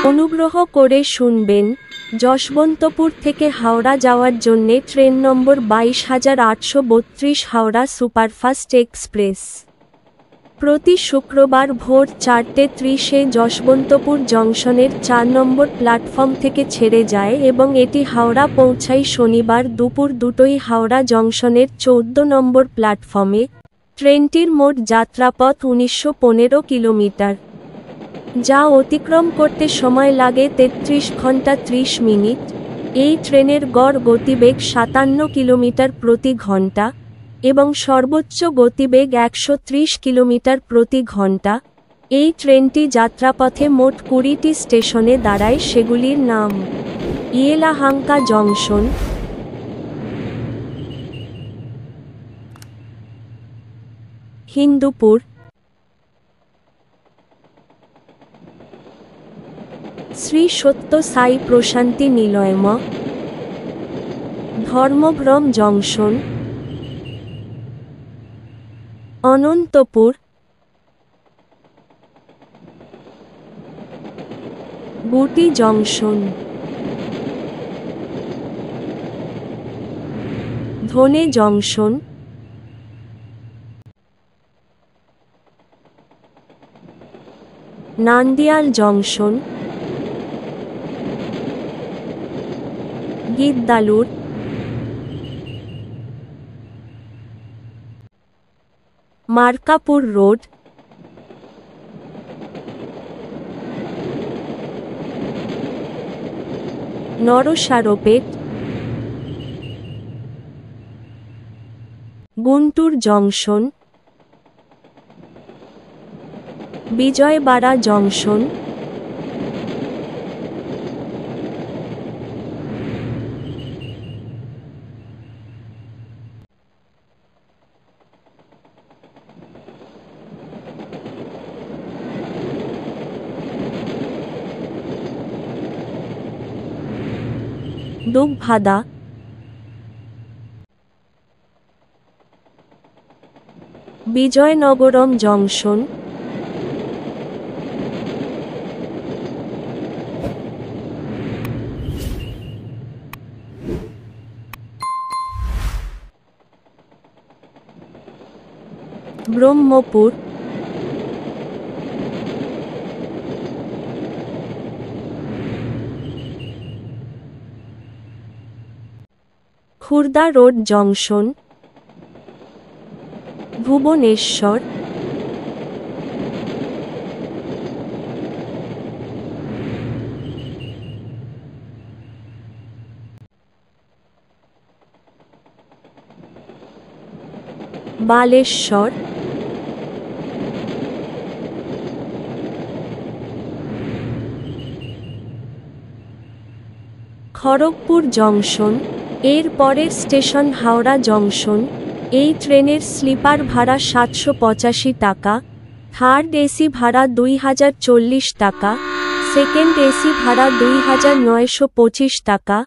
অনুগ্রহ করে শুনবেন, যশবন্তপুর থেকে হাওড়া যাওয়ার জন্যে ট্রেন নম্বর 22,832 হাওড়া সুপারফাস্ট এক্সপ্রেস প্রতি শুক্রবার ভোর 4:30-এ যশবন্তপুর জংশনের 4 নম্বর প্ল্যাটফর্ম থেকে ছেড়ে যায় এবং এটি হাওড়া পৌঁছায় শনিবার দুপুর 2টোয় হাওড়া জংশনের 14 নম্বর প্ল্যাটফর্মে। ট্রেনটির মোট যাত্রাপথ 1915 কিলোমিটার, যা অতিক্রম করতে সময় লাগে 33 ঘন্টা 30 মিনিট। এই ট্রেনের গড় গতিবেগ 57 কিলোমিটার প্রতি ঘন্টা এবং সর্বোচ্চ গতিবেগ 130 কিলোমিটার প্রতি ঘন্টা। এই ট্রেনটি যাত্রাপথে মোট 20টি স্টেশনে দাঁড়ায়, সেগুলির নাম: ইয়েলাহাঙ্কা জংশন, হিন্দুপুর, শ্রী সত্য সাই প্রশান্তি Nilayam, ধর্মভ্রম junction, Anantapur, Gooty junction, Dhone junction, Nandyal junction, Giddalur, Markapur road, Narasaraopet, Guntur junction, Vijayawada junction, দুগভাদা, Vizianagaram junction, Brahmapur, Khurda road junction, Bhubaneswar, Baleshwar, Kharagpur junction. এর পরের স্টেশন হাওড়া জংশন। এই ট্রেনের স্লিপার ভাড়া 785 টাকা, থার্ড এসি ভাড়া 2040 টাকা, সেকেন্ড এসি ভাড়া 2925 টাকা।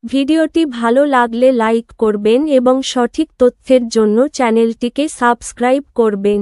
ভিডিওটি ভালো লাগলে লাইক করবেন এবং সঠিক তথ্যের জন্য চ্যানেলটিকে সাবস্ক্রাইব করবেন।